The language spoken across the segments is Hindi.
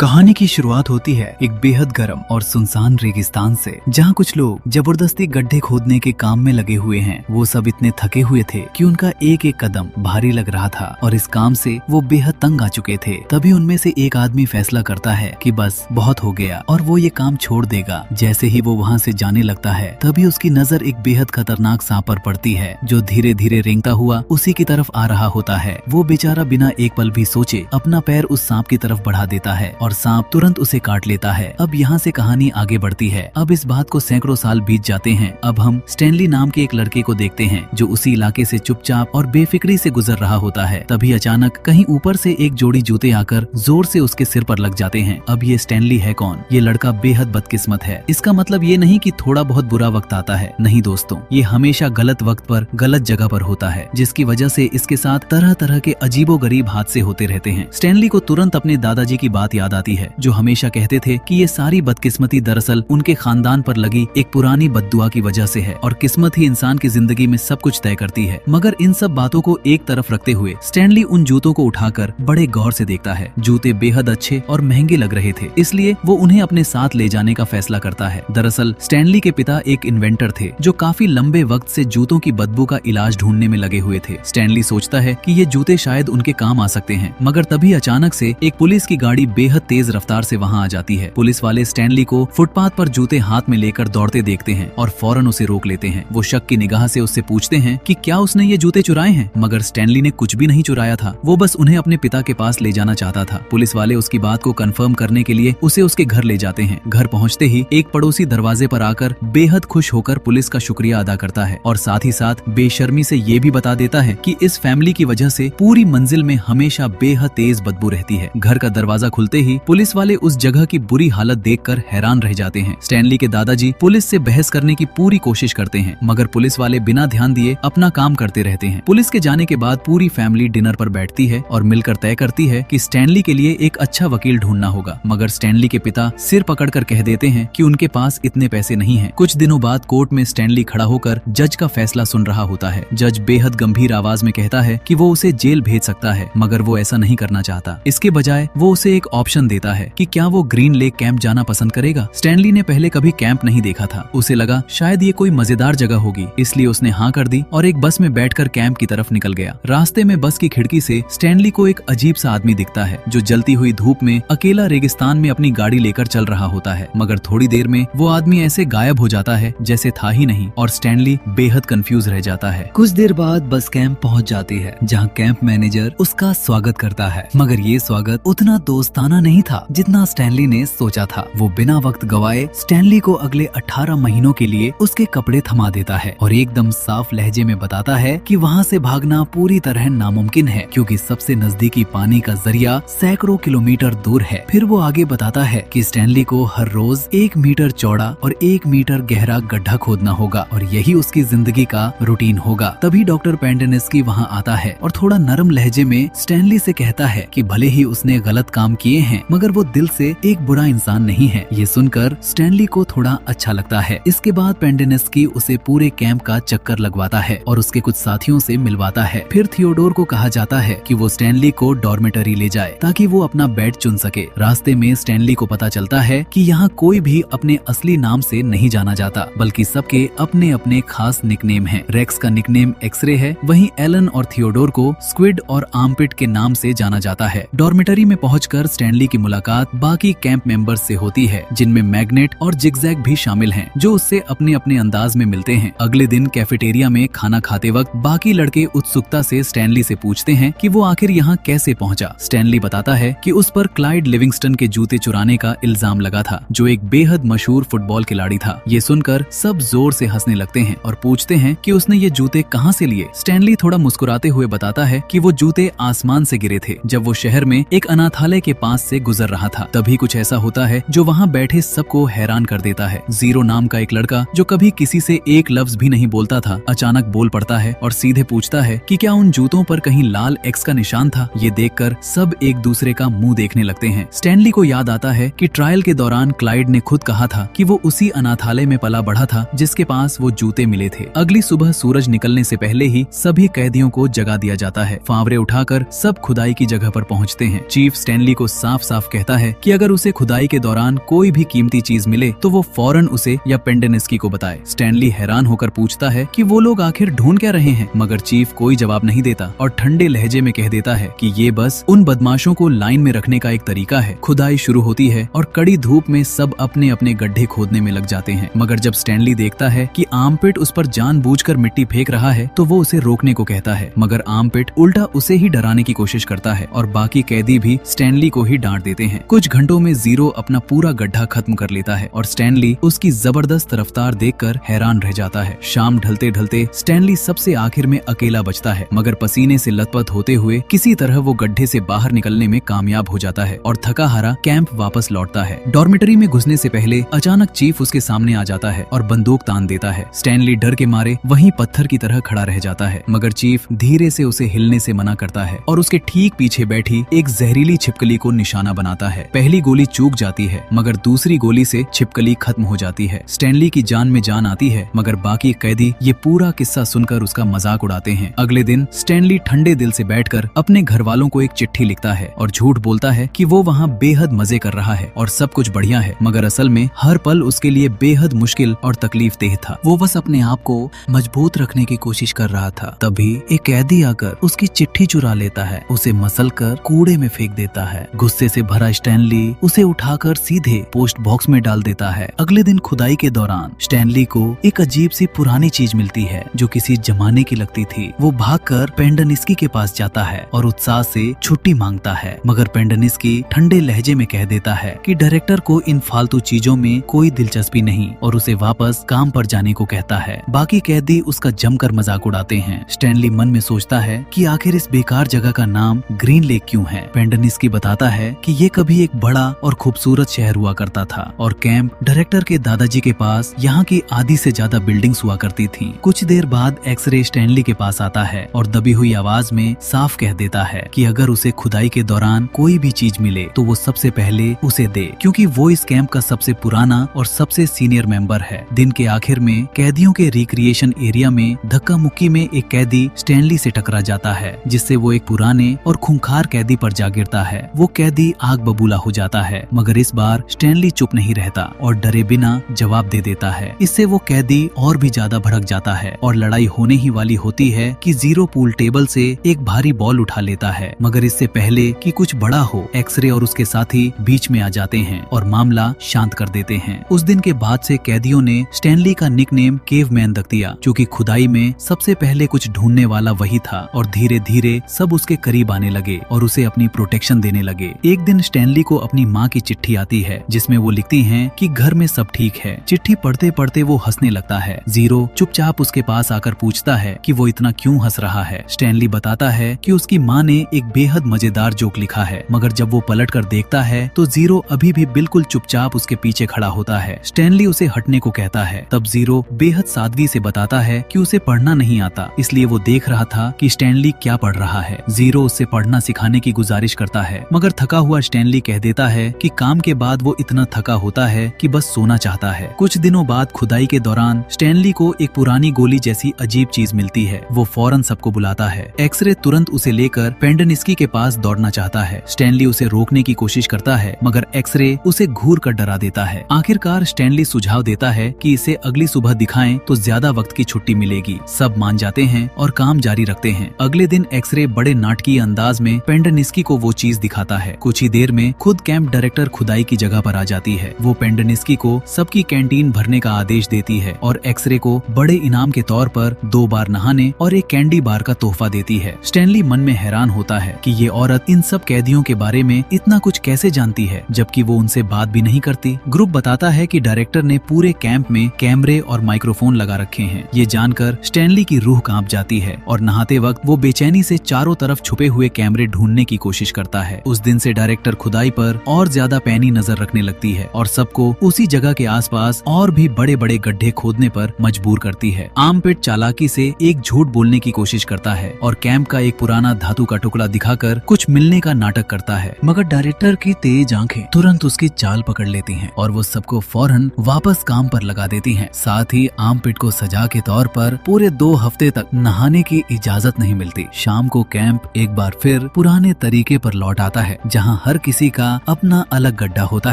कहानी की शुरुआत होती है एक बेहद गर्म और सुनसान रेगिस्तान से, जहाँ कुछ लोग जबरदस्ती गड्ढे खोदने के काम में लगे हुए हैं। वो सब इतने थके हुए थे कि उनका एक एक कदम भारी लग रहा था और इस काम से वो बेहद तंग आ चुके थे। तभी उनमें से एक आदमी फैसला करता है कि बस बहुत हो गया और वो ये काम छोड़ देगा। जैसे ही वो वहाँ से जाने लगता है तभी उसकी नजर एक बेहद खतरनाक सांप पर पड़ती है, जो धीरे धीरे रेंगता हुआ उसी की तरफ आ रहा होता है। वो बेचारा बिना एक पल भी सोचे अपना पैर उस सांप की तरफ बढ़ा देता है और सांप तुरंत उसे काट लेता है। अब यहाँ से कहानी आगे बढ़ती है। अब इस बात को सैकड़ों साल बीत जाते हैं। अब हम स्टैनली नाम के एक लड़के को देखते हैं जो उसी इलाके से चुपचाप और बेफिक्री से गुजर रहा होता है। तभी अचानक कहीं ऊपर से एक जोड़ी जूते आकर जोर से उसके सिर पर लग जाते हैं। अब ये स्टैनली है कौन? ये लड़का बेहद बदकिस्मत है। इसका मतलब ये नहीं कि थोड़ा बहुत बुरा वक्त आता है, नहीं दोस्तों, ये हमेशा गलत वक्त पर गलत जगह पर होता है, जिसकी वजह से इसके साथ तरह तरह के अजीबोगरीब हादसे होते रहते हैं। स्टैनली को तुरंत अपने दादाजी की बात याद आती है, जो हमेशा कहते थे कि ये सारी बदकिस्मती दरअसल उनके खानदान पर लगी एक पुरानी बद्दुआ की वजह से है और किस्मत ही इंसान की जिंदगी में सब कुछ तय करती है। मगर इन सब बातों को एक तरफ रखते हुए स्टैनली उन जूतों को उठाकर बड़े गौर से देखता है। जूते बेहद अच्छे और महंगे लग रहे थे, इसलिए वो उन्हें अपने साथ ले जाने का फैसला करता है। दरअसल स्टैनली के पिता एक इन्वेंटर थे जो काफी लंबे वक्त से जूतों की बदबू का इलाज ढूंढने में लगे हुए थे। स्टैनली सोचता है कि ये जूते शायद उनके काम आ सकते हैं, मगर तभी अचानक से एक पुलिस की गाड़ी बेहद तेज रफ्तार से वहां आ जाती है। पुलिस वाले स्टैनली को फुटपाथ पर जूते हाथ में लेकर दौड़ते देखते हैं और फौरन उसे रोक लेते हैं। वो शक की निगाह से उससे पूछते हैं कि क्या उसने ये जूते चुराए हैं, मगर स्टैनली ने कुछ भी नहीं चुराया था। वो बस उन्हें अपने पिता के पास ले जाना चाहता था। पुलिस वाले उसकी बात को कंफर्म करने के लिए उसे उसके घर ले जाते हैं। घर पहुंचते ही एक पड़ोसी दरवाजे पर आकर बेहद खुश होकर पुलिस का शुक्रिया अदा करता है और साथ ही साथ बेशर्मी से ये भी बता देता है कि इस फैमिली की वजह से पूरी मंजिल में हमेशा बेहद तेज बदबू रहती है। घर का दरवाजा खुलते ही पुलिस वाले उस जगह की बुरी हालत देखकर हैरान रह जाते हैं। स्टैनली के दादाजी पुलिस से बहस करने की पूरी कोशिश करते हैं, मगर पुलिस वाले बिना ध्यान दिए अपना काम करते रहते हैं। पुलिस के जाने के बाद पूरी फैमिली डिनर पर बैठती है और मिलकर तय करती है कि स्टैनली के लिए एक अच्छा वकील ढूंढना होगा। मगर स्टैनली के पिता सिर पकड़कर कह देते हैं कि उनके पास इतने पैसे नहीं हैं। कुछ दिनों बाद कोर्ट में स्टैनली खड़ा होकर जज का फैसला सुन रहा होता है। जज बेहद गंभीर आवाज में कहता है कि वो उसे जेल भेज सकता है, मगर वो ऐसा नहीं करना चाहता। इसके बजाय वो उसे एक ऑप्शन देता है कि क्या वो ग्रीन लेक कैंप जाना पसंद करेगा। स्टैनली ने पहले कभी कैंप नहीं देखा था। उसे लगा शायद ये कोई मजेदार जगह होगी, इसलिए उसने हाँ कर दी और एक बस में बैठकर कैंप की तरफ निकल गया। रास्ते में बस की खिड़की से स्टैनली को एक अजीब सा आदमी दिखता है, जो जलती हुई धूप में अकेला रेगिस्तान में अपनी गाड़ी लेकर चल रहा होता है। मगर थोड़ी देर में वो आदमी ऐसे गायब हो जाता है जैसे था ही नहीं और स्टैनली बेहद कंफ्यूज रह जाता है। कुछ देर बाद बस कैंप पहुँच जाती है, जहाँ कैंप मैनेजर उसका स्वागत करता है, मगर ये स्वागत उतना दोस्ताना नहीं था जितना स्टैनली ने सोचा था। वो बिना वक्त गवाए स्टैनली को अगले 18 महीनों के लिए उसके कपड़े थमा देता है और एकदम साफ लहजे में बताता है कि वहाँ से भागना पूरी तरह नामुमकिन है, क्योंकि सबसे नजदीकी पानी का जरिया सैकड़ों किलोमीटर दूर है। फिर वो आगे बताता है कि स्टैनली को हर रोज 1 मीटर चौड़ा और 1 मीटर गहरा गड्ढा खोदना होगा और यही उसकी जिंदगी का रूटीन होगा। तभी डॉक्टर पेंडेनेस्की वहाँ आता है और थोड़ा नरम लहजे में स्टैनली से कहता है कि भले ही उसने गलत काम किए हैं, मगर वो दिल से एक बुरा इंसान नहीं है। ये सुनकर स्टैनली को थोड़ा अच्छा लगता है। इसके बाद पेंडेनेस्की उसे पूरे कैंप का चक्कर लगवाता है और उसके कुछ साथियों से मिलवाता है। फिर थियोडोर को कहा जाता है कि वो स्टैनली को डॉर्मेटरी ले जाए ताकि वो अपना बेड चुन सके। रास्ते में स्टैनली को पता चलता है कि यहाँ कोई भी अपने असली नाम से नहीं जाना जाता, बल्कि सबके अपने अपने खास निकनेम हैं। रेक्स का निकनेम एक्सरे है, वहीं एलन और थियोडोर को स्क्विड और आर्मपिट के नाम से जाना जाता है। डॉर्मेटरी में पहुंचकर स्टैनली की मुलाकात बाकी कैंप मेंबर्स से होती है, जिनमें मैग्नेट और जिगजैग भी शामिल हैं, जो उससे अपने अपने अंदाज में मिलते हैं। अगले दिन कैफेटेरिया में खाना खाते वक्त बाकी लड़के उत्सुकता से स्टैनली से पूछते हैं कि वो आखिर यहाँ कैसे पहुँचा। स्टैनली बताता है कि उस पर क्लाइड लिविंगस्टन के जूते चुराने का इल्जाम लगा था, जो एक बेहद मशहूर फुटबॉल खिलाड़ी था। ये सुनकर सब जोर से हंसने लगते हैं और पूछते हैं कि उसने ये जूते कहाँ से लिए। स्टैनली थोड़ा मुस्कुराते हुए बताता है कि वो जूते आसमान से गिरे थे जब वो शहर में एक अनाथालय के पास से गुजर रहा था। तभी कुछ ऐसा होता है जो वहाँ बैठे सबको हैरान कर देता है। जीरो नाम का एक लड़का, जो कभी किसी से एक लफ्ज भी नहीं बोलता था, अचानक बोल पड़ता है और सीधे पूछता है कि क्या उन जूतों पर कहीं लाल एक्स का निशान था। ये देखकर सब एक दूसरे का मुंह देखने लगते हैं। स्टैनली को याद आता है कि ट्रायल के दौरान क्लाइड ने खुद कहा था कि वो उसी अनाथालय में पला बढ़ा था जिसके पास वो जूते मिले थे। अगली सुबह सूरज निकलने से पहले ही सभी कैदियों को जगा दिया जाता है। फावड़े उठाकर सब खुदाई की जगह पर पहुंचते हैं। चीफ स्टैनली को साफ साफ कहता है कि अगर उसे खुदाई के दौरान कोई भी कीमती चीज मिले तो वो फौरन उसे या पेंडेनिस्की को बताए। स्टैनली हैरान होकर पूछता है कि वो लोग आखिर ढूंढ क्या रहे हैं, मगर चीफ कोई जवाब नहीं देता और ठंडे लहजे में कह देता है कि ये बस उन बदमाशों को लाइन में रखने का एक तरीका है। खुदाई शुरू होती है और कड़ी धूप में सब अपने अपने गड्ढे खोदने में लग जाते हैं, मगर जब स्टैनली देखता है कि आर्मपिट उस पर जानबूझकर मिट्टी फेंक रहा है तो वो उसे रोकने को कहता है, मगर आर्मपिट उल्टा उसे ही डराने की कोशिश करता है और बाकी कैदी भी स्टैनली को ही डांट देते हैं। कुछ घंटों में जीरो अपना पूरा गड्ढा खत्म कर लेता है और स्टैनली उसकी जबरदस्त रफ्तार देखकर हैरान रह जाता है। शाम ढलते ढलते स्टैनली सबसे आखिर में अकेला बचता है, मगर पसीने से लथपथ होते हुए किसी तरह वो गड्ढे से बाहर निकलने में कामयाब हो जाता है और थका हारा कैंप वापस लौटता है। डॉर्मेटरी में घुसने से पहले अचानक चीफ उसके सामने आ जाता है और बंदूक तान देता है। स्टैनली डर के मारे वहीं पत्थर की तरह खड़ा रह जाता है, मगर चीफ धीरे से उसे हिलने से मना करता है और उसके ठीक पीछे बैठी एक जहरीली छिपकली को निशाना बनाता है। पहली गोली चूक जाती है, मगर दूसरी गोली से छिपकली खत्म हो जाती है। स्टैनली की जान में जान आती है, मगर बाकी कैदी ये पूरा किस्सा सुनकर उसका मजाक उड़ाते हैं। अगले दिन स्टैनली ठंडे दिल से बैठकर अपने घर वालों को एक चिट्ठी लिखता है और झूठ बोलता है कि वो वहाँ बेहद मजे कर रहा है और सब कुछ बढ़िया है, मगर असल में हर पल उसके लिए बेहद मुश्किल और तकलीफ देह था। वो बस अपने आप को मजबूत रखने की कोशिश कर रहा था। तभी एक कैदी आकर उसकी चिट्ठी चुरा लेता है, उसे मसलकर कूड़े में फेंक देता है। गुस्से से भरा स्टैनली उसे उठाकर सीधे पोस्ट बॉक्स में डाल देता है। अगले दिन खुदाई के दौरान स्टैनली को एक अजीब सी पुरानी चीज मिलती है जो किसी जमाने की लगती थी। वो भागकर पेंडेनिस्की के पास जाता है और उत्साह से छुट्टी मांगता है, मगर पेंडेनिस्की ठंडे लहजे में कह देता है कि डायरेक्टर को इन फालतू चीजों में कोई दिलचस्पी नहीं और उसे वापस काम पर जाने को कहता है। बाकी कैदी उसका जमकर मजाक उड़ाते हैं। स्टैनली मन में सोचता है कि आखिर इस बेकार जगह का नाम ग्रीन लेक क्यों है। पेंडेनिस्की बताता है कि ये कभी एक बड़ा और खूबसूरत शहर हुआ करता था और कैंप डायरेक्टर के दादाजी के पास यहाँ की आधी से ज्यादा बिल्डिंग्स हुआ करती थी। कुछ देर बाद एक्सरे स्टैनली के पास आता है और दबी हुई आवाज में साफ कह देता है कि अगर उसे खुदाई के दौरान कोई भी चीज मिले तो वो सबसे पहले उसे दे, क्योंकि वो इस कैंप का सबसे पुराना और सबसे सीनियर मेंबर है। दिन के आखिर में कैदियों के रिक्रिएशन एरिया में धक्का मुक्की में एक कैदी स्टैनली से टकरा जाता है, जिससे वो एक पुराने और खूंखार कैदी पर जा गिरता है। वो कैदी आग बबूला हो जाता है, मगर इस बार स्टैनली चुप नहीं रहता और डरे बिना जवाब दे देता है। इससे वो कैदी और भी ज्यादा भड़क जाता है और लड़ाई होने ही वाली होती है कि जीरो पूल टेबल से एक भारी बॉल उठा लेता है, मगर इससे पहले कि कुछ बड़ा हो एक्सरे और उसके साथी बीच में आ जाते हैं और मामला शांत कर देते हैं। उस दिन के बाद से कैदियों ने स्टैनली का निकनेम केवमैन रख दिया, क्योंकि खुदाई में सबसे पहले कुछ ढूंढने वाला वही था और धीरे धीरे सब उसके करीब आने लगे और उसे अपनी प्रोटेक्शन देने लगे। एक दिन स्टैनली को अपनी माँ की चिट्ठी आती है जिसमें वो लिखती हैं कि घर में सब ठीक है। चिट्ठी पढ़ते पढ़ते वो हंसने लगता है। जीरो चुपचाप उसके पास आकर पूछता है कि वो इतना क्यों हंस रहा है। स्टैनली बताता है कि उसकी माँ ने एक बेहद मजेदार जोक लिखा है, मगर जब वो पलट कर देखता है तो जीरो अभी भी बिल्कुल चुपचाप उसके पीछे खड़ा होता है। स्टैनली उसे हटने को कहता है। तब जीरो बेहद सादगी से बताता है कि उसे पढ़ना नहीं आता, इसलिए वो देख रहा था कि स्टैनली क्या पढ़ रहा है। जीरो उससे पढ़ना सिखाने की गुजारिश करता है, मगर थका हुआ स्टैनली कह देता है कि काम के बाद वो इतना थका होता है कि बस सोना चाहता है। कुछ दिनों बाद खुदाई के दौरान स्टैनली को एक पुरानी गोली जैसी अजीब चीज मिलती है। वो फौरन सबको बुलाता है। एक्सरे तुरंत उसे लेकर पेंडेनिस्की के पास दौड़ना चाहता है। स्टैनली उसे रोकने की कोशिश करता है, मगर एक्सरे उसे घूर कर डरा देता है। आखिरकार स्टैनली सुझाव देता है कि इसे अगली सुबह दिखाएं तो ज्यादा वक्त की छुट्टी मिलेगी। सब मान जाते हैं और काम जारी रखते हैं। अगले दिन एक्सरे बड़े नाटकीय अंदाज में पेंडेनिस्की को वो चीज दिखाता है। कुछ ही देर में खुद कैंप डायरेक्टर खुदाई की जगह पर आ जाती है। वो पेंडेनिस्की को सबकी कैंटीन भरने का आदेश देती है और एक्सरे को बड़े इनाम के तौर पर 2 बार नहाने और एक कैंडी बार का तोहफा देती है। स्टैनली मन में हैरान होता है कि ये औरत इन सब कैदियों के बारे में इतना कुछ कैसे जानती है, जबकि वो उनसे बात भी नहीं करती। ग्रुप बताता है कि डायरेक्टर ने पूरे कैंप में कैमरे और माइक्रोफोन लगा रखे हैं। ये जानकर स्टैनली की रूह कांप जाती है और नहाते वक्त वो बेचैनी से चारों तरफ छुपे हुए कैमरे ढूंढने की कोशिश करता है। उस दिन से डायरेक्टर खुदाई पर और ज्यादा पैनी नजर रखने लगती है और सबको उसी जगह के आसपास और भी बड़े बड़े गड्ढे खोदने पर मजबूर करती है। आर्मपिट चालाकी से एक झूठ बोलने की कोशिश करता है और कैंप का एक पुराना धातु का टुकड़ा दिखाकर कुछ मिलने का नाटक करता है, मगर डायरेक्टर की तेज आंखें तुरंत उसकी चाल पकड़ लेती हैं और वो सबको फौरन वापस काम पर लगा देती हैं। साथ ही आर्मपिट को सजा के तौर पर पूरे 2 हफ्ते तक नहाने की इजाजत नहीं मिलती। शाम को कैंप एक बार फिर पुराने तरीके पर लौट आता है, जहां जहाँ हर किसी का अपना अलग गड्ढा होता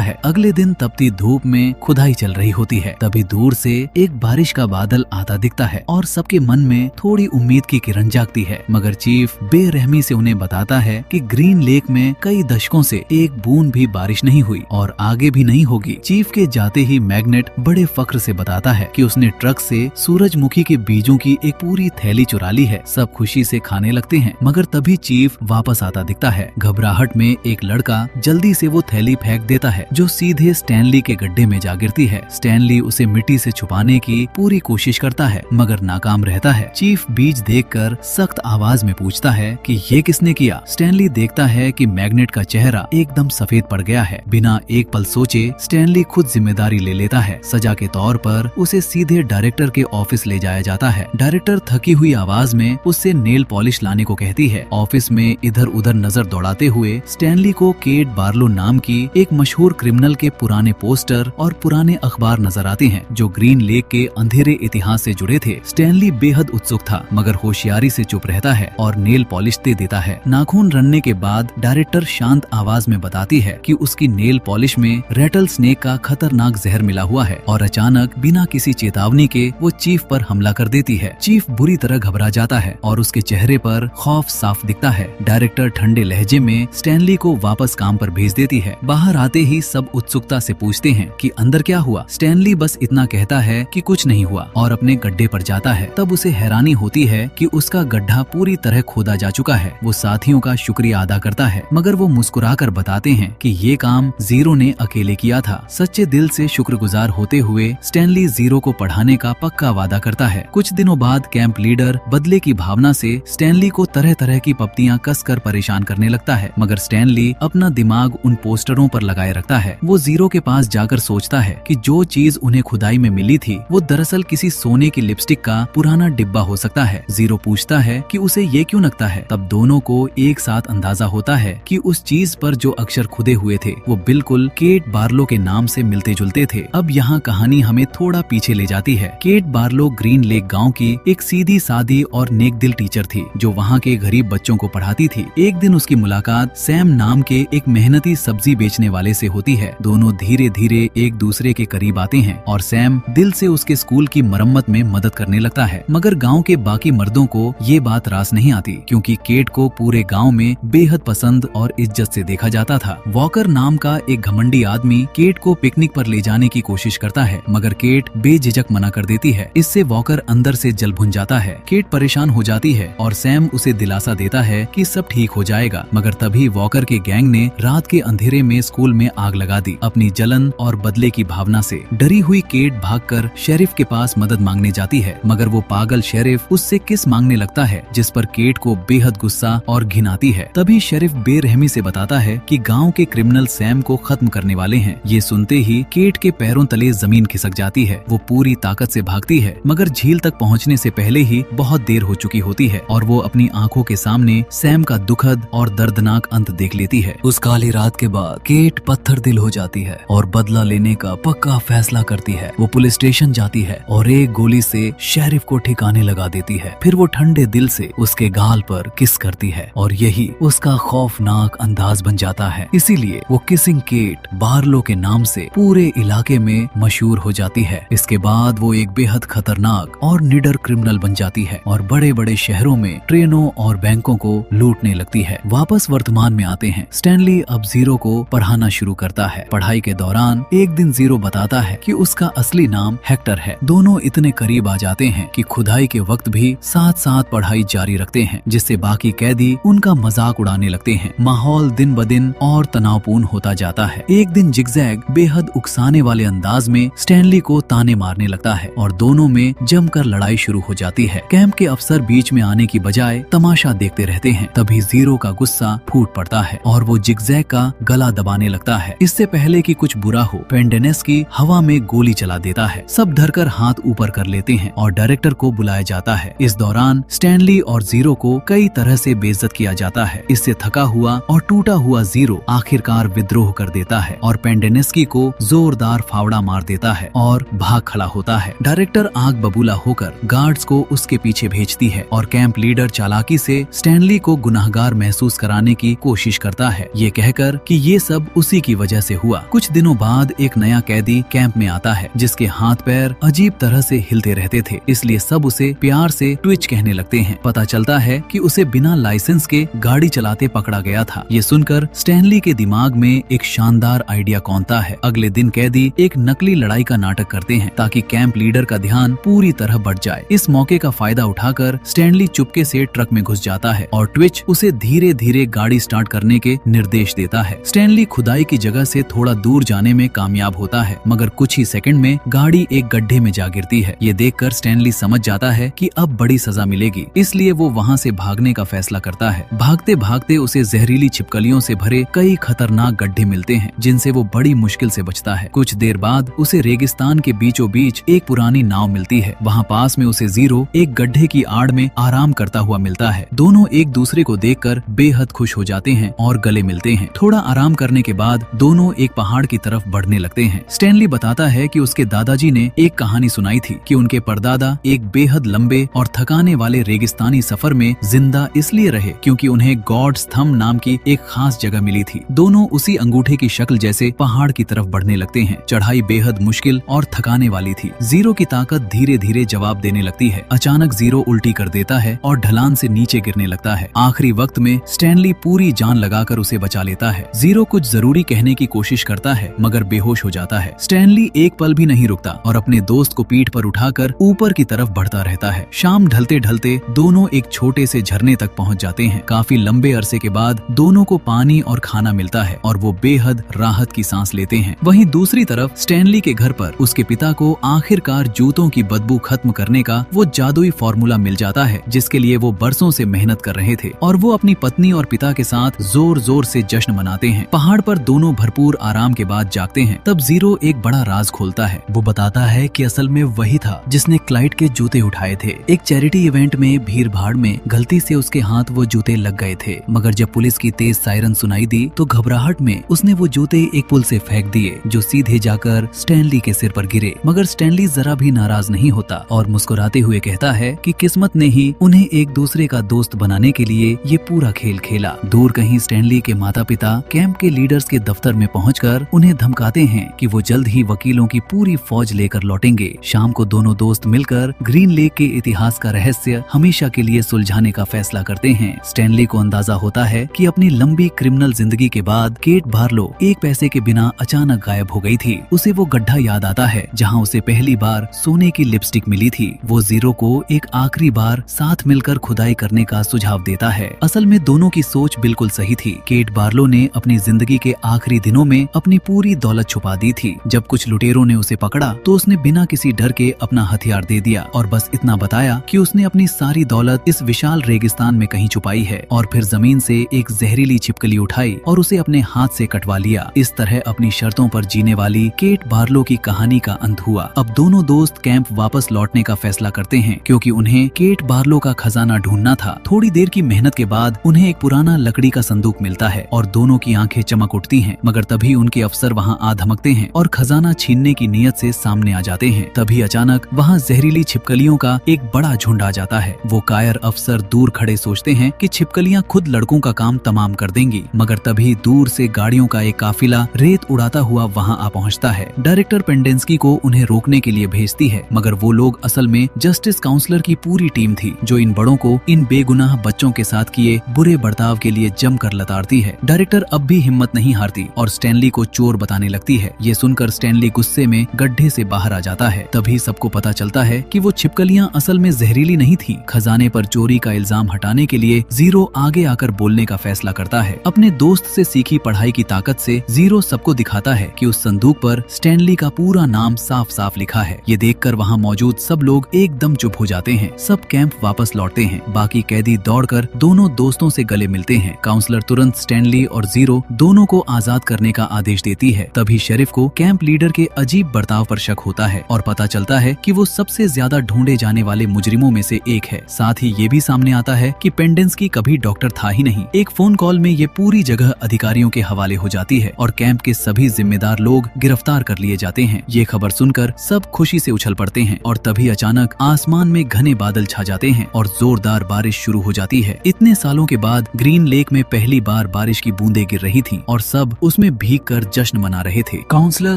है। अगले दिन तपती धूप में खुदाई चल रही होती है। तभी दूर से एक बारिश का बादल आता दिखता है और सबके मन में थोड़ी उम्मीद की किरण जागती है। मगर चीफ बेरहमी से उन्हें बताता है कि ग्रीन लेक में कई दशकों से एक बूंद भी बारिश नहीं हुई और आगे भी नहीं होगी। चीफ के जाते ही मैग्नेट बड़े फख्र से बताता है कि उसने ट्रक से सूरजमुखी के बीजों की एक पूरी थैली चुरा ली है। सब खुशी से खाने लगते हैं, मगर तभी चीफ वापस आता दिखता है। घबराहट में एक लड़का जल्दी से वो थैली फेंक देता है जो सीधे स्टैनली के गड्ढे में जा गिरती है। स्टैनली उसे मिट्टी से छुपाने की पूरी कोशिश करता है मगर नाकाम रहता है। चीफ बीज देखकर सख्त आवाज में पूछता है कि ये किसने किया। स्टैनली देखता है कि मैग्नेट का चेहरा एकदम सफेद पड़ गया है। बिना एक पल सोचे स्टैनली खुद जिम्मेदारी ले लेता है। सजा के तौर पर उसे सीधे डायरेक्टर के ऑफिस ले जाया जाता है। डायरेक्टर थकी हुई आवाज में उससे नेल पॉलिश लाने को कहती है। ऑफिस में इधर उधर नजर दौड़ाते हुए स्टैनली को केट बार्लो नाम की एक मशहूर क्रिमिनल के पुराने पोस्टर और पुराने अखबार नजर आते हैं जो ग्रीन लेक के अंधेरे इतिहास से जुड़े थे। स्टैनली बेहद उत्सुक था मगर होशियारी से चुप रहता है और नेल पॉलिश दे देता है। नाखून रनने के बाद डायरेक्टर शांत आवाज में बताती है कि उसकी नेल पॉलिश में रेटल स्नेक का खतरनाक जहर मिला हुआ है और अचानक बिना किसी चेतावनी के वो चीफ पर हमला कर देती है। चीफ बुरी तरह घबरा जाता है और उसके चेहरे पर खौफ साफ दिखता है। डायरेक्टर ठंडे लहजे में स्टैनली को वापस काम पर भेज देती है। बाहर आते ही सब उत्सुकता से पूछते हैं कि अंदर क्या हुआ। स्टैनली बस इतना कहता है कि कुछ नहीं हुआ और अपने गड्ढे पर जाता है। तब उसे हैरानी होती है कि उसका गड्ढा पूरी तरह खोदा जा चुका है। वो साथियों का शुक्रिया अदा करता है मगर वो मुस्कुराकर बताते हैं कि ये काम जीरो ने अकेले किया था। सच्चे दिल से शुक्रगुजार होते हुए स्टैनली जीरो को पढ़ाने का पक्का वादा करता है। कुछ दिनों बाद कैंप लीडर बदले की भावना से स्टैनली को तरह तरह की पप्तियां कसकर परेशान करने लगता है मगर स्टैनली अपना दिमाग उन पोस्टरों पर लगाए रखता है। वो जीरो के पास जाकर सोचता है कि जो चीज उन्हें खुदाई में मिली थी वो दरअसल किसी सोने की लिपस्टिक का पुराना डिब्बा हो सकता है। जीरो पूछता है कि उसे ये क्यों लगता है। तब दोनों को एक साथ अंदाजा होता है कि उस चीज पर जो अक्षर खुदे हुए थे वो बिल्कुल केट बार्लो के नाम से मिलते जुलते थे। अब यहाँ कहानी हमें थोड़ा पीछे ले जाती है। केट बार्लो ग्रीन लेक गांव की एक सीधी सादी और नेक दिल टीचर थी जो वहाँ के गरीब बच्चों को पढ़ाती थी। एक दिन उसकी मुलाकात सैम नाम के एक मेहनती सब्जी बेचने वाले से होती है। दोनों धीरे धीरे एक दूसरे के करीब आते हैं और सैम दिल से उसके स्कूल की मरम्मत में मदद करने लगता है। मगर गांव के बाकी मर्दों को ये बात रास नहीं आती क्योंकि केट को पूरे गांव में बेहद पसंद और इज्जत से देखा जाता था। वॉकर नाम का एक घमंडी आदमी केट को पिकनिक पर ले जाने की कोशिश करता है मगर केट बेझिझक मना कर देती है। इससे वॉकर अंदर से जल भुन जाता है। केट परेशान हो जाती है और सैम उसे दिलासा देता है कि सब ठीक हो जाएगा। मगर तभी वॉकर के गैंग ने रात के अंधेरे में स्कूल में आग लगा दी। अपनी जलन और बदले की भावना से डरी हुई केट भागकर शेरिफ के पास मदद मांगने जाती है मगर वो पागल शेरिफ उससे किस मांगने लगता है जिस पर केट को बेहद गुस्सा और घिन आती है। तभी शेरिफ बेरहमी से बताता है कि गांव के क्रिमिनल सैम को खत्म करने वाले हैं। ये सुनते ही केट के पैरों तले जमीन खिसक जाती है। वो पूरी ताकत से भागती है मगर झील तक पहुंचने से पहले ही बहुत देर हो चुकी होती है और वो अपनी आंखों के सामने सैम का दुखद और दर्दनाक अंत देख लेती है। उस काली रात के बाद केट पत्थर दिल हो जाती है और बदला लेने का पक्का फैसला करती है। वो पुलिस स्टेशन जाती है और एक गोली से शेरिफ को ठिकाने लगा देती है। फिर वो ठंडे दिल से उसके गाल पर किस करती है और यही उसका खौफनाक अंदाज बन जाता है। इसीलिए वो किसिंग केट बार्लो के नाम से पूरे इलाके में मशहूर हो जाती है। इसके बाद वो एक बेहद खतरनाक और निडर क्रिमिनल बन जाती है और बड़े बड़े शहरों में ट्रेनों और बैंकों को लूटने लगती है। वापस वर्तमान में आते हैं। स्टैनली अब जीरो को पढ़ाना शुरू करता है। पढ़ाई के दौरान एक दिन जीरो बताता है कि उसका असली नाम हेक्टर है। दोनों इतने करीब आ जाते हैं कि खुदाई के वक्त भी साथ साथ पढ़ाई जारी रखते हैं जिससे बाकी कैदी उनका मजाक उड़ाने लगते हैं। माहौल दिन ब दिन और तनावपूर्ण होता जाता है। एक दिन जिगजैग बेहद उकसाने वाले अंदाज में स्टैनली को ताने मारने लगता है और दोनों में जमकर लड़ाई शुरू हो जाती है। कैंप के अफसर बीच में आने की बजाय तमाशा देखते रहते हैं। तभी जीरो का गुस्सा फूट पड़ता है और वो जिगजैग का गला दबाने लगता है। इससे पहले कि कुछ बुरा हो पेंडेनेस की हवा में गोली चला देता है। सब डरकर हाथ ऊपर कर लेते हैं और डायरेक्टर को बुलाया जाता है। इस दौरान स्टैनली और जीरो को कई तरह से बेइज्जत किया जाता है। इससे थका हुआ और टूटा हुआ जीरो आखिरकार विद्रोह कर देता है और पेंडेनेस्की को जोरदार फावड़ा मार देता है और भाग खड़ा होता है। डायरेक्टर आग बबूला होकर गार्ड्स को उसके पीछे भेजती है और कैंप लीडर चालाकी से स्टैनली को गुनाहगार महसूस कराने की कोशिश करता है, ये कहकर कि ये सब उसी की वजह से हुआ। कुछ दिनों बाद एक नया कैदी कैंप में आता है जिसके हाथ पैर अजीब तरह से हिलते रहते थे, इसलिए सब उसे प्यार से ट्विच कहने लगते हैं। पता चलता है कि उसे बिना लाइसेंस के गाड़ी चलाते पकड़ा गया था। ये सुनकर स्टैनली के दिमाग में एक शानदार आइडिया कौंता है। अगले दिन कैदी एक नकली लड़ाई का नाटक करते हैं ताकि कैंप लीडर का ध्यान पूरी तरह बढ़ जाए। इस मौके का फायदा उठाकर स्टैनली चुपके से ट्रक में घुस जाता है और ट्विच उसे धीरे धीरे गाड़ी स्टार्ट करने के निर्देश देता है। स्टैनली खुदाई की जगह से थोड़ा दूर जाने में कामयाब होता है, मगर कुछ ही सेकंड में गाड़ी एक गड्ढे में जा गिरती है। ये देखकर स्टैनली समझ जाता है कि अब बड़ी सजा मिलेगी, इसलिए वो वहाँ से भागने का फैसला करता है। भागते भागते उसे जहरीली छिपकलियों से भरे कई खतरनाक गड्ढे मिलते हैं जिनसे वो बड़ी मुश्किल से बचता है। कुछ देर बाद उसे रेगिस्तान के बीचों बीच एक पुरानी नाव मिलती है। वहाँ पास में उसे जीरो एक गड्ढे की आड़ में आराम करता हुआ मिलता है। दोनों एक दूसरे को देखकर बेहद खुश हो जाते हैं और गले मिलते हैं। थोड़ा आराम करने के बाद दोनों एक पहाड़ की तरफ बढ़ने लगते हैं। स्टैनली बताता है कि उसके दादाजी ने एक कहानी सुनाई थी कि उनके परदादा एक बेहद लंबे और थकाने वाले रेगिस्तानी सफर में जिंदा इसलिए रहे क्योंकि उन्हें गॉड्स थंब नाम की एक खास जगह मिली थी। दोनों उसी अंगूठे की शक्ल जैसे पहाड़ की तरफ बढ़ने लगते हैं। चढ़ाई बेहद मुश्किल और थकाने वाली थी। जीरो की ताकत धीरे धीरे जवाब देने लगती है। अचानक जीरो उल्टी कर देता है और ढलान से नीचे गिरने लगता है। आखिरी वक्त में स्टैनली पूरी जान लगाकर उसे बचा लेता है। जीरो कुछ जरूरी कहने की कोशिश करता है मगर बेहोश हो जाता है। स्टैनली एक पल भी नहीं रुकता और अपने दोस्त को पीठ पर उठाकर ऊपर की तरफ बढ़ता रहता है। शाम ढलते ढलते दोनों एक छोटे से झरने तक पहुंच जाते हैं। काफी लंबे अरसे के बाद दोनों को पानी और खाना मिलता है और वो बेहद राहत की सांस लेते हैं। वहीं दूसरी तरफ स्टैनली के घर पर उसके पिता को आखिरकार जूतों की बदबू खत्म करने का वो जादुई फॉर्मूला मिल जाता है जिसके लिए वो बरसों से मेहनत कर रहे थे और वो अपनी पत्नी और पिता के साथ जोर जोर से जश्न मनाते हैं। पहाड़ पर दोनों भरपूर आराम के बाद जागते हैं। तब जीरो एक बड़ा राज खोलता है। वो बताता है कि असल में वही था जिसने क्लाइड के जूते उठाए थे। एक चैरिटी इवेंट में भीड़ भाड़ में गलती से उसके हाथ वो जूते लग गए थे, मगर जब पुलिस की तेज सायरन सुनाई दी तो घबराहट में उसने वो जूते एक पुल से फेंक दिए जो सीधे जाकर स्टैनली के सिर पर गिरे। मगर स्टैनली जरा भी नाराज नहीं होता और मुस्कुराते हुए कहता है कि किस्मत ने ही उन्हें एक दूसरे का दोस्त बनाने के लिए ये पूरा खेल खेला। दूर कहीं स्टैनली के माता पिता कैंप के लीडर्स के दफ्तर में पहुंचकर उन्हें धमकाते हैं कि वो जल्द ही वकीलों की पूरी फौज लेकर लौटेंगे। शाम को दोनों दोस्त मिलकर ग्रीन लेक के इतिहास का रहस्य हमेशा के लिए सुलझाने का फैसला करते हैं। स्टैनली को अंदाजा होता है कि अपनी लंबी क्रिमिनल जिंदगी के बाद केट बार्लो एक पैसे के बिना अचानक गायब हो गई थी। उसे वो गड्ढा याद आता है जहां उसे पहली बार सोने की लिपस्टिक मिली थी। वो जीरो को एक आखिरी बार साथ मिलकर खुदाई करने का सुझाव देता है। असल में दोनों की सोच बिल्कुल सही थी। केट बार्लो ने अपनी जिंदगी के आखिरी दिनों में अपनी पूरी दौलत छुपा दी थी। जब कुछ लुटेरों ने उसे पकड़ा तो उसने बिना किसी डर के अपना हथियार दे दिया और बस इतना बताया कि उसने अपनी सारी दौलत इस विशाल रेगिस्तान में कहीं छुपाई है और फिर जमीन से एक जहरीली छिपकली उठाई और उसे अपने हाथ से कटवा लिया। इस तरह अपनी शर्तों पर जीने वाली केट बार्लो की कहानी का अंत हुआ। अब दोनों दोस्त कैंप वापस लौटने का फैसला करते हैं क्योंकि उन्हें केट बार्लो का खजाना ढूंढना था। थोड़ी देर की मेहनत के बाद उन्हें एक पुराना लकड़ी का संदूक मिलता है और दोनों की आंखें चमक उठती हैं, मगर तभी उनके अफसर वहां आ धमकते हैं और खजाना छीनने की नीयत से सामने आ जाते हैं। तभी अचानक वहां जहरीली छिपकलियों का एक बड़ा झुंड आ जाता है। वो कायर अफसर दूर खड़े सोचते हैं कि छिपकलियां खुद लड़कों का काम तमाम कर देंगी, मगर तभी दूर से गाड़ियों का एक काफिला रेत उड़ाता हुआ वहां आ पहुंचता है। डायरेक्टर पेंडेंस्की को उन्हें रोकने के लिए भेजती है, मगर वो लोग असल में जस्टिस काउंसलर की पूरी टीम थी जो इन बड़ों को इन बेगुनाह बच्चों के साथ किए बुरे बर्ताव के लिए जमकर लताड़ती है। डायरेक्टर अब भी हिम्मत नहीं हारती और स्टैनली को चोर बताने लगती है। ये सुनकर स्टैनली गुस्से में गड्ढे से बाहर आ जाता है। तभी सबको पता चलता है कि वो छिपकलियां असल में जहरीली नहीं थी। खजाने पर चोरी का इल्जाम हटाने के लिए जीरो आगे आकर बोलने का फैसला करता है। अपने दोस्त से सीखी पढ़ाई की ताकत से जीरो सबको दिखाता है कि उस संदूक पर स्टैनली का पूरा नाम साफ साफ लिखा है। ये देखकर वहाँ मौजूद सब लोग एकदम चुप हो जाते हैं। सब कैंप वापस लौटते हैं। बाकी कैदी दौड़कर दोनों दोस्तों से गले मिलते हैं। काउंसलर तुरंत स्टैनली और जीरो दोनों को आजाद करने का आदेश देती है। तभी शेरिफ को कैंप लीडर के अजीब बर्ताव पर शक होता है और पता चलता है कि वो सबसे ज्यादा ढूंढे जाने वाले मुजरिमों में से एक है। साथ ही ये भी सामने आता है कि पेंडेंस्की कभी डॉक्टर था ही नहीं। एक फोन कॉल में ये पूरी जगह अधिकारियों के हवाले हो जाती है और कैंप के सभी जिम्मेदार लोग गिरफ्तार कर लिए जाते हैं। ये खबर सुनकर सब खुशी से उछल पड़ते हैं और तभी अचानक आसमान में घने बादल छा जाते हैं और जोरदार बारिश शुरू हो जाती है। इतने सालों के बाद ग्रीन लेक में पहली बार बार बारिश की बूंदें गिर रही थीं और सब उसमें भीगकर जश्न मना रहे थे। काउंसलर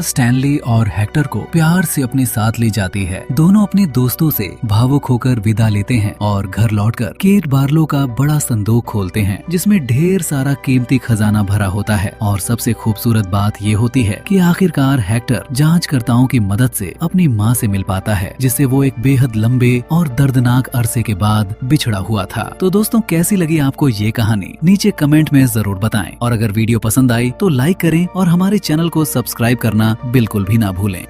स्टैनली और हेक्टर को प्यार से अपने साथ ले जाती है। दोनों अपने दोस्तों से भावुक होकर विदा लेते हैं और घर लौटकर केट बार्लो का बड़ा संदूक खोलते हैं जिसमें ढेर सारा कीमती खजाना भरा होता है। और सबसे खूबसूरत बात ये होती है कि आखिरकार हेक्टर जांचकर्ताओं की मदद से अपनी माँ से मिल पाता है जिससे वो एक बेहद लंबे और दर्दनाक अरसे के बाद बिछड़ा हुआ था। तो दोस्तों, कैसी लगी आपको ये कहानी नीचे कमेंट में जरूर बताएं और अगर वीडियो पसंद आई तो लाइक करें और हमारे चैनल को सब्सक्राइब करना बिल्कुल भी ना भूलें।